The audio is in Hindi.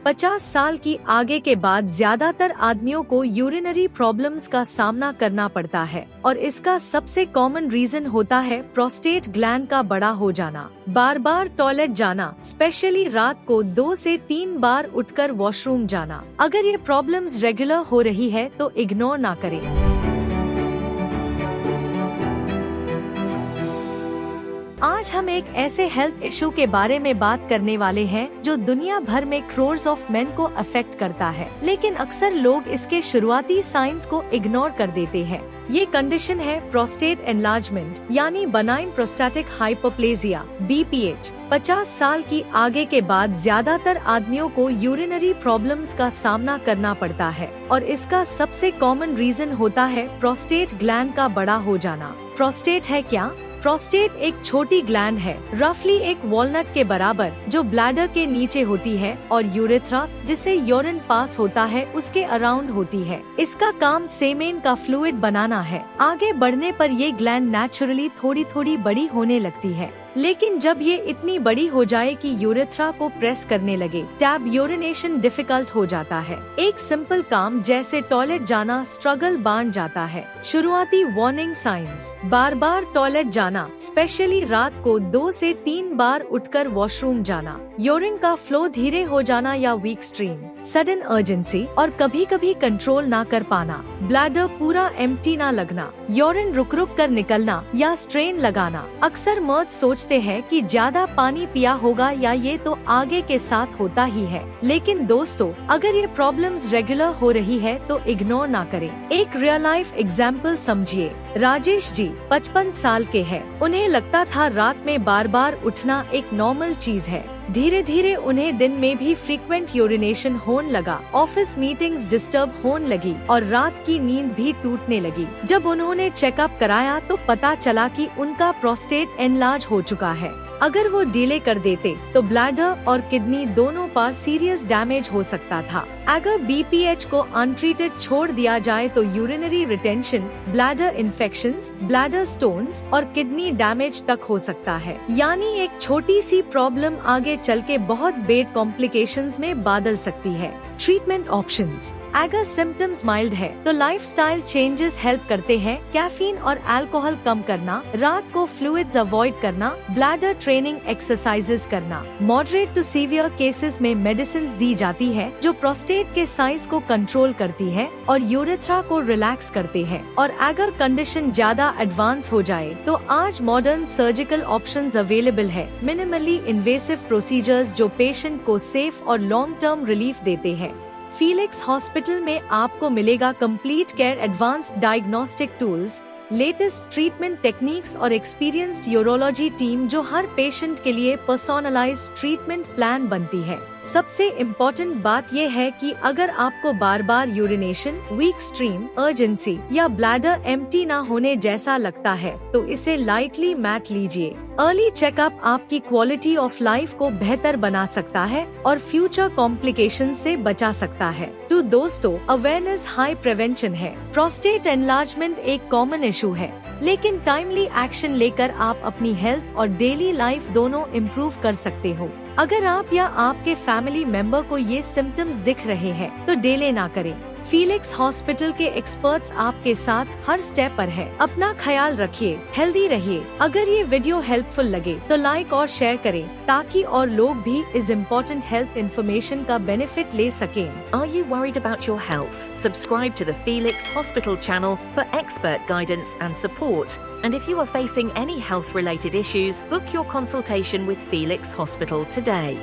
50 साल की आगे के बाद ज्यादातर आदमियों को यूरिनरी प्रॉब्लम्स का सामना करना पड़ता है और इसका सबसे कॉमन रीजन होता है प्रोस्टेट ग्लैंड का बड़ा हो जाना। बार बार टॉयलेट जाना, स्पेशली रात को 2 से 3 बार उठकर वॉशरूम जाना। अगर ये प्रॉब्लम्स रेगुलर हो रही है तो इग्नोर ना करें। आज हम एक ऐसे हेल्थ इशू के बारे में बात करने वाले हैं जो दुनिया भर में क्रोर्स ऑफ मेन को अफेक्ट करता है, लेकिन अक्सर लोग इसके शुरुआती साइंस को इग्नोर कर देते हैं। ये कंडीशन है प्रोस्टेट एनलार्जमेंट यानी बनाइन प्रोस्टैटिक हाइपोप्लेजिया (BPH). 50 साल की आगे के बाद ज्यादातर आदमियों को यूरिनरी प्रॉब्लम्स का सामना करना पड़ता है और इसका सबसे कॉमन रीजन होता है प्रोस्टेट ग्लैंड का बड़ा हो जाना। प्रोस्टेट है क्या? प्रोस्टेट एक छोटी ग्लैंड है, रफली एक वॉलनट के बराबर, जो ब्लैडर के नीचे होती है और यूरेथ्रा, जिसे यूरिन पास होता है, उसके अराउंड होती है। इसका काम सेमेन का फ्लूइड बनाना है। आगे बढ़ने पर ये ग्लैंड नेचुरली थोड़ी थोड़ी बड़ी होने लगती है, लेकिन जब ये इतनी बड़ी हो जाए कि यूरेथ्रा को प्रेस करने लगे, टैब यूरिनेशन डिफिकल्ट हो जाता है। एक सिंपल काम जैसे टॉयलेट जाना स्ट्रगल बन जाता है। शुरुआती वार्निंग साइंस: बार बार टॉयलेट जाना, स्पेशली रात को 2 से 3 बार उठकर वॉशरूम जाना, यूरिन का फ्लो धीरे हो जाना या वीक स्ट्रीम, सडन अर्जेंसी और कभी कभी कंट्रोल ना कर पाना, ब्लैडर पूरा एम्प्टी ना लगना, यूरिन रुक रुक कर निकलना या स्ट्रेन लगाना। अक्सर मर्द सोचते हैं कि ज्यादा पानी पिया होगा या ये तो आगे के साथ होता ही है, लेकिन दोस्तों, अगर ये प्रॉब्लम्स रेगुलर हो रही है तो इग्नोर ना करें। एक रियल लाइफ एग्जाम्पल समझिए। राजेश जी 55 साल के हैं। उन्हें लगता था रात में बार बार उठना एक नॉर्मल चीज है। धीरे धीरे उन्हें दिन में भी फ्रीक्वेंट यूरिनेशन होने लगा, ऑफिस मीटिंग्स डिस्टर्ब होने लगी और रात की नींद भी टूटने लगी। जब उन्होंने चेकअप कराया तो पता चला कि उनका प्रोस्टेट एनलार्ज हो चुका है। अगर वो डिले कर देते तो ब्लैडर और किडनी दोनों पर सीरियस डैमेज हो सकता था। अगर BPH को अनट्रीटेड छोड़ दिया जाए तो urinary retention, bladder infections, bladder stones और किडनी डैमेज तक हो सकता है। यानी एक छोटी सी प्रॉब्लम आगे चल के बहुत बेड कॉम्प्लिकेशंस में बदल सकती है। ट्रीटमेंट ऑप्शंस: अगर सिम्टम्स माइल्ड है तो लाइफस्टाइल चेंजेस हेल्प करते हैं। कैफीन और अल्कोहल कम करना, रात को फ्लूइड्स अवॉइड करना, ब्लैडर ट्रेनिंग एक्सरसाइजेस करना। मॉडरेट टू सीवियर केसेस में मेडिसिन दी जाती है जो प्रोस्टेट के साइज को कंट्रोल करती है और यूरेथ्रा को रिलैक्स करते हैं। और अगर कंडीशन ज्यादा एडवांस हो जाए तो आज मॉडर्न सर्जिकल ऑप्शंस अवेलेबल है, मिनिमली इन्वेसिव प्रोसीजर्स जो पेशेंट को सेफ और लॉन्ग टर्म रिलीफ देते हैं। फीलिक्स हॉस्पिटल में आपको मिलेगा complete care, advanced diagnostic tools, latest treatment techniques और एक्सपीरियंस्ड यूरोलॉजी टीम जो हर पेशेंट के लिए पर्सनलाइज्ड ट्रीटमेंट प्लान बनती है। सबसे इम्पोर्टेंट बात यह है कि अगर आपको बार बार यूरिनेशन, वीक स्ट्रीम, अर्जेंसी या ब्लैडर एम्प्टी ना होने जैसा लगता है तो इसे लाइटली मत लीजिए। अर्ली चेकअप आपकी क्वालिटी ऑफ लाइफ को बेहतर बना सकता है और फ्यूचर कॉम्प्लिकेशन से बचा सकता है। तो दोस्तों, अवेयरनेस हाई प्रिवेंशन है। प्रोस्टेट एनलार्जमेंट एक कॉमन इशू है, लेकिन टाइमली एक्शन लेकर आप अपनी हेल्थ और डेली लाइफ दोनों इम्प्रूव कर सकते हो। अगर आप या आपके फैमिली मेंबर को ये सिम्टम्स दिख रहे हैं तो डिले ना करें। फीलिक्स हॉस्पिटल के एक्सपर्ट्स आपके साथ हर स्टेप पर है। अपना ख्याल रखिए, हेल्दी रहिए। अगर ये वीडियो हेल्पफुल लगे तो लाइक और शेयर करें ताकि और लोग भी इस इम्पोर्टेंट हेल्थ इन्फॉर्मेशन का बेनिफिट ले सकें। Are you worried about your health? Subscribe to the Felix Hospital channel for expert guidance and support. And if you are facing any health-related issues, book your consultation with Felix Hospital today.